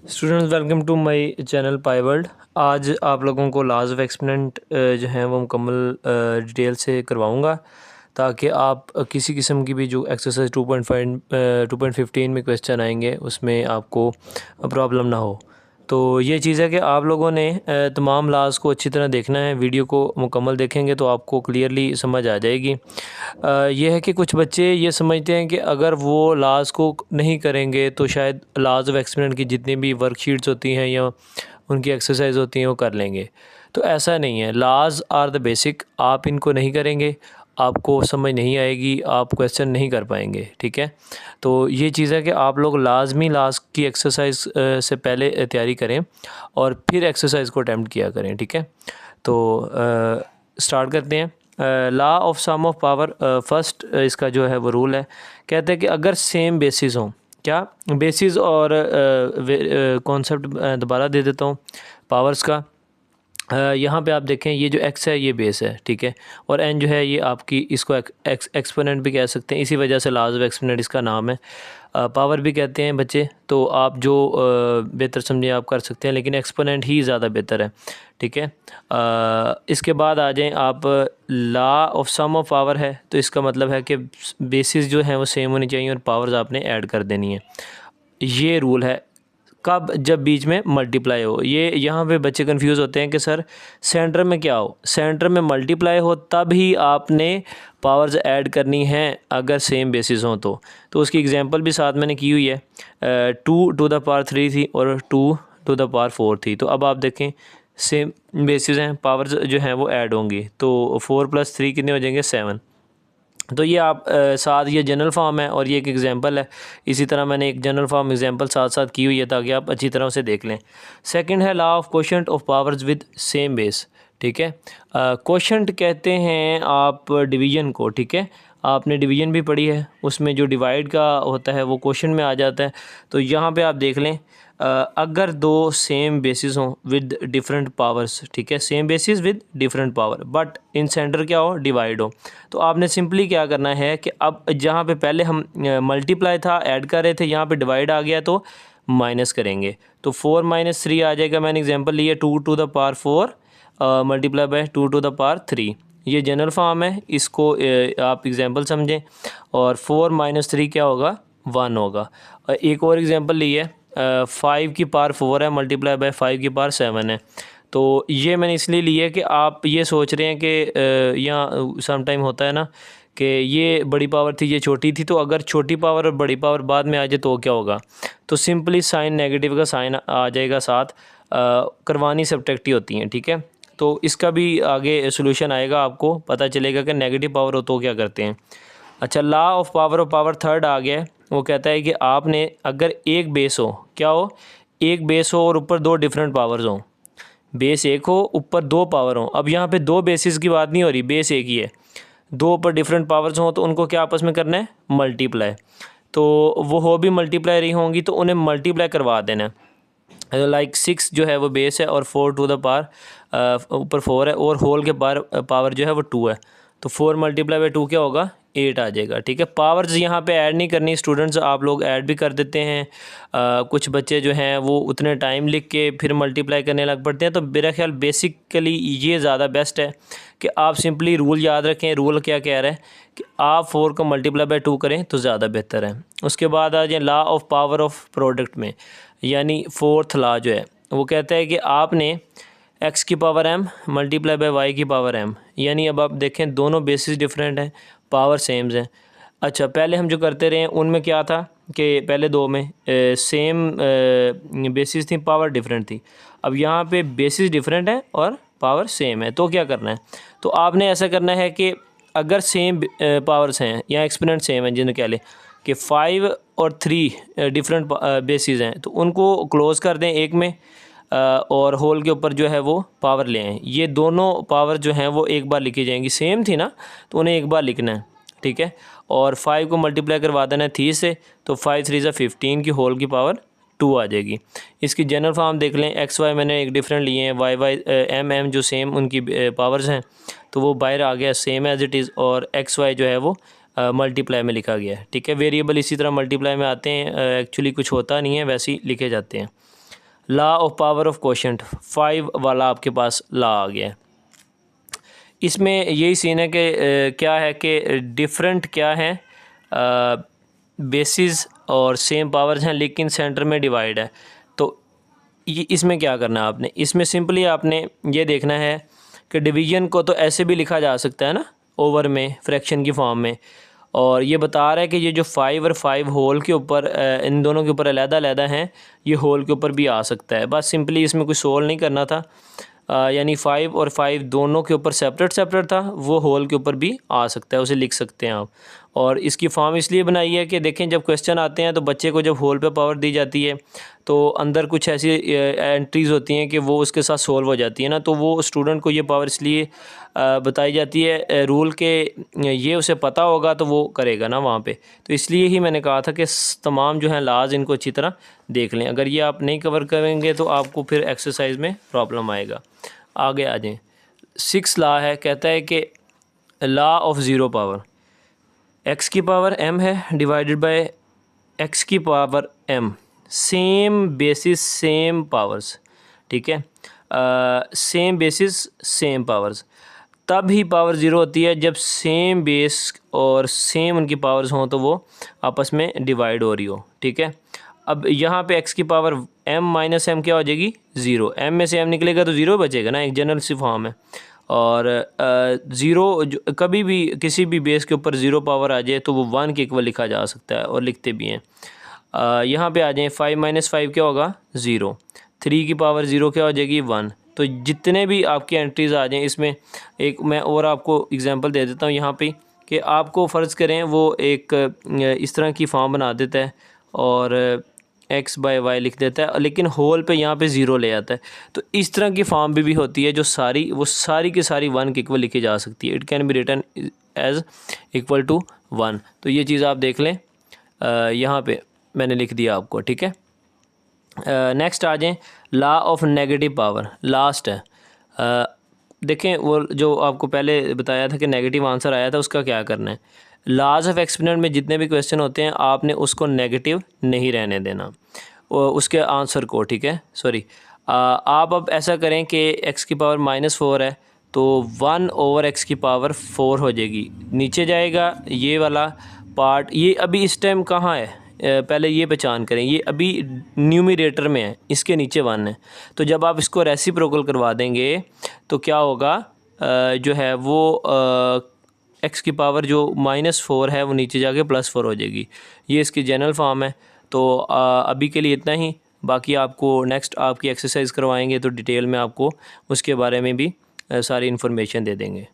Students welcome to my channel pi world. आज आप लोगों को लाज ऑफ एक्सपोनेंट जो हैं वो मुकम्मल डिटेल से करवाऊंगा ताकि आप किसी किस्म की भी जो एक्सरसाइज 2.15 में क्वेश्चन आएंगे उसमें आपको प्रॉब्लम ना हो। तो ये चीज़ है कि आप लोगों ने तमाम लाज को अच्छी तरह देखना है। वीडियो को मुकम्मल देखेंगे तो आपको क्लियरली समझ आ जाएगी। यह है कि कुछ बच्चे ये समझते हैं कि अगर वो लाज को नहीं करेंगे तो शायद लाज ऑफ एक्सपेरिमेंट की जितनी भी वर्कशीट्स होती हैं या उनकी एक्सरसाइज होती हैं वो कर लेंगे। तो ऐसा नहीं है। लाज आर द बेसिक। आप इनको नहीं करेंगे आपको समझ नहीं आएगी, आप क्वेश्चन नहीं कर पाएंगे। ठीक है, तो ये चीज़ है कि आप लोग लाजमी लाज की एक्सरसाइज से पहले तैयारी करें और फिर एक्सरसाइज को अटैम्प्ट किया करें। ठीक है, तो स्टार्ट करते हैं। Law of sum of power, first इसका जो है वो रूल है, कहते हैं कि अगर सेम बेसिस हों, क्या बेसिस और कॉन्सेप्ट दोबारा दे देता हूँ पावर्स का। यहाँ पे आप देखें ये जो x है ये बेस है, ठीक है, और n जो है ये आपकी इसको एक्सपोनेंट भी कह सकते हैं, इसी वजह से लाज ऑफ एक्सपोनेंट इसका नाम है। पावर भी कहते हैं बच्चे, तो आप जो बेहतर समझें आप कर सकते हैं, लेकिन एक्सपोनेंट ही ज़्यादा बेहतर है। ठीक है, इसके बाद आ जाएं आप, law of sum of power है, तो इसका मतलब है कि बेसिस जो हैं वो सेम होनी चाहिए और पावर्स आपने ऐड कर देनी है। ये रूल है कब, जब बीच में मल्टीप्लाई हो। ये यहाँ पे बच्चे कंफ्यूज होते हैं कि सर सेंटर में क्या हो, सेंटर में मल्टीप्लाई हो तब ही आपने पावर्स ऐड करनी हैं अगर सेम बेसिस हो तो उसकी एग्जांपल भी साथ मैंने की हुई है। 2 टू द पावर 3 थी और 2 टू द पावर 4 थी। तो अब आप देखें सेम बेसिस हैं, पावर्स जो हैं वो ऐड होंगी, तो 4 + 3 कितने हो जाएंगे 7। तो ये आप साथ, ये जनरल फॉर्म है और ये एक एग्जांपल है। इसी तरह मैंने एक जनरल फॉर्म एग्जांपल साथ साथ की हुई है ताकि आप अच्छी तरह से देख लें। सेकंड है law of quotient of powers with same base. ठीक है, कोशेंट कहते हैं आप डिवीज़न को। ठीक है, आपने डिवीज़न भी पढ़ी है, उसमें जो डिवाइड का होता है वो कोशेंट में आ जाता है। तो यहाँ पे आप देख लें, अगर दो सेम बेसिस हों विद डिफरेंट पावर्स, ठीक है, same basis with different power, but in centre क्या हो, डिवाइड हो, तो आपने सिंपली क्या करना है कि अब जहाँ पे पहले हम मल्टीप्लाई था ऐड कर रहे थे, यहाँ पे डिवाइड आ गया तो माइनस करेंगे। तो 4 - 3 आ जाएगा। मैंने एग्जांपल लिया 2 to the power 4 multiply by 2 to the power 3। ये जनरल फॉर्म है, इसको आप एग्जांपल समझें। और 4 - 3 क्या होगा, 1 होगा। एक और एग्जांपल लिए 5 की पावर 4 है मल्टीप्लाई बाय 5 की पावर 7 है। तो ये मैंने इसलिए लिया है कि आप ये सोच रहे हैं कि यहाँ सम टाइम होता है ना कि ये बड़ी पावर थी ये छोटी थी, तो अगर छोटी पावर और बड़ी पावर बाद में आ जाए तो क्या होगा, तो सिंपली साइन नेगेटिव का साइन आ जाएगा साथ। करवानी सब्ट्रैक्ट ही होती हैं। ठीक है, तो इसका भी आगे सोल्यूशन आएगा, आपको पता चलेगा कि नेगेटिव पावर हो तो क्या करते हैं। अच्छा, लॉ ऑफ पावर थर्ड आ गया है। वो कहता है कि आपने अगर एक बेस हो, क्या हो, एक बेस हो और ऊपर दो डिफरेंट पावर्स हों, बेस एक हो ऊपर दो पावर हों। अब यहाँ पे दो बेसिस की बात नहीं हो रही, बेस एक ही है, दो ऊपर डिफरेंट पावर्स हों तो उनको क्या आपस में करना है, मल्टीप्लाई। तो वो हो भी मल्टीप्लाई रही होंगी तो उन्हें मल्टीप्लाई करवा देना है। लाइक 6 जो है वो बेस है और 4 टू द पावर ऊपर 4 है और होल के पावर जो है वो 2 है, तो 4 × 2 क्या होगा, 8 आ जाएगा। ठीक है, पावर्स यहाँ पे ऐड नहीं करनी स्टूडेंट्स, आप लोग ऐड भी कर देते हैं। कुछ बच्चे जो हैं वो उतने टाइम लिख के फिर मल्टीप्लाई करने लग पड़ते हैं। तो मेरा ख्याल बेसिकली ये ज़्यादा बेस्ट है कि आप सिंपली रूल याद रखें। रूल क्या कह रहा है कि आप 4 को मल्टीप्लाई बाय 2 करें तो ज़्यादा बेहतर है। उसके बाद आ जाए law of power of product में, यानी फोर्थ लॉ जो है वो कहता है कि आपने x की power m multiply by y की पावर m, यानी अब आप देखें दोनों बेसिस डिफरेंट हैं, पावर सेम्स हैं। अच्छा, पहले हम जो करते रहे उनमें क्या था कि पहले दो में सेम बेसिस थी, पावर डिफरेंट थी। अब यहाँ पे बेसिस डिफरेंट है और पावर सेम है, तो क्या करना है, तो आपने ऐसा करना है कि अगर सेम पावर्स हैं या एक्सपोनेंट सेम है, जिन्हें कह लें कि 5 और 3 डिफरेंट बेसिस हैं, तो उनको क्लोज़ कर दें एक में और होल के ऊपर जो है वो पावर ले आएँ। ये दोनों पावर जो हैं वो एक बार लिखी जाएंगी, सेम थी ना तो उन्हें एक बार लिखना है। ठीक है, और 5 को मल्टीप्लाई करवा देना है 3 से, तो 5 × 3 = 15 की होल की पावर 2 आ जाएगी। इसकी जनरल फॉर्म देख लें, एक्स वाई मैंने एक डिफरेंट लिए हैं, वाई वाई एम एम जो सेम उनकी पावर्स हैं तो वो बाहर आ गया सेम एज इट इज़, और एक्स वाई जो है वो मल्टीप्लाई में लिखा गया है। ठीक है, वेरिएबल इसी तरह मल्टीप्लाई में आते हैं, एक्चुअली कुछ होता नहीं है, वैसे ही लिखे जाते हैं। ला ऑफ पावर ऑफ कोशेंट 5 वाला आपके पास ला आ गया है। इसमें यही सीन है कि क्या है कि डिफरेंट क्या है, बेसिस और सेम पावर्स हैं लेकिन सेंटर में डिवाइड है। तो ये इसमें क्या करना है आपने, इसमें सिंपली आपने ये देखना है कि डिवीज़न को तो ऐसे भी लिखा जा सकता है ना, ओवर में फ्रैक्शन की फॉर्म में, और ये बता रहा है कि ये जो 5 और 5 होल के ऊपर इन दोनों के ऊपर अलग-अलग हैं, ये होल के ऊपर भी आ सकता है। बस सिंपली इसमें कुछ सोल्व नहीं करना था, यानी 5 और 5 दोनों के ऊपर सेपरेट था, वो होल के ऊपर भी आ सकता है, उसे लिख सकते हैं आप। और इसकी फॉर्म इसलिए बनाई है कि देखें जब क्वेश्चन आते हैं तो बच्चे को जब होल पे पावर दी जाती है तो अंदर कुछ ऐसी एंट्रीज़ होती हैं कि वो उसके साथ सोल्व हो जाती है ना, तो वो स्टूडेंट को ये पावर इसलिए बताई जाती है रूल के ये उसे पता होगा तो वो करेगा ना वहाँ पे। तो इसलिए ही मैंने कहा था कि तमाम जो हैं लाज इनको अच्छी तरह देख लें, अगर ये आप नहीं कवर करेंगे तो आपको फिर एक्सरसाइज में प्रॉब्लम आएगा। आगे आ जाएँ। 6 ला है, कहता है कि ला ऑफ ज़ीरो पावर, x की पावर m है डिवाइडेड बाय x की power m, same basis same powers, ठीक है, सेम बेसिस सेम पावर्स। तब ही पावर ज़ीरो होती है जब सेम बेस और सेम उनकी पावर्स हों तो वो आपस में डिवाइड हो रही हो, ठीक है। अब यहाँ पे x की पावर m माइनस m क्या हो जाएगी, ज़ीरो। m में से m निकलेगा तो ज़ीरो बचेगा ना, एक जनरल सी फॉर्म है। और ज़ीरो कभी भी किसी भी बेस के ऊपर ज़ीरो पावर आ जाए तो वो 1 के इक्वल लिखा जा सकता है और लिखते भी हैं। यहाँ पे आ जाएँ, 5 माइनस 5 क्या होगा, ज़ीरो। 3 की पावर ज़ीरो क्या हो जाएगी, 1। तो जितने भी आपकी एंट्रीज़ आ जाएँ इसमें, एक मैं और आपको एग्जांपल दे देता हूँ यहाँ पे कि आपको फ़र्ज़ करें वो एक इस तरह की फॉर्म बना देता है और x बाय वाई लिख देता है, लेकिन होल पे यहाँ पे ज़ीरो ले आता है। तो इस तरह की फॉर्म भी होती है जो सारी की सारी 1 के इक्वल लिखी जा सकती है। It can be written as equal to 1। तो ये चीज़ आप देख लें, यहाँ पे मैंने लिख दिया आपको, ठीक है। नेक्स्ट आ जाएँ, ला ऑफ नेगेटिव पावर, लास्ट है। देखें वो जो आपको पहले बताया था कि नेगेटिव आंसर आया था, उसका क्या करना है। लाज ऑफ एक्सपोनेंट में जितने भी क्वेश्चन होते हैं आपने उसको नेगेटिव नहीं रहने देना उसके आंसर को, ठीक है। सॉरी, आप अब ऐसा करें कि x की पावर -4 है तो 1 ओवर x की पावर 4 हो जाएगी, नीचे जाएगा ये वाला पार्ट। ये अभी इस टाइम कहाँ है, पहले ये पहचान करें, ये अभी न्यूमरेटर में है, इसके नीचे 1 है। तो जब आप इसको रेसिप्रोकल करवा देंगे तो क्या होगा, जो है वो x की पावर जो -4 है वो नीचे जाके +4 हो जाएगी। ये इसकी जनरल फॉर्म है। तो अभी के लिए इतना ही, बाकी आपको नेक्स्ट आपकी एक्सरसाइज करवाएंगे तो डिटेल में आपको उसके बारे में भी सारी इन्फॉर्मेशन दे देंगे।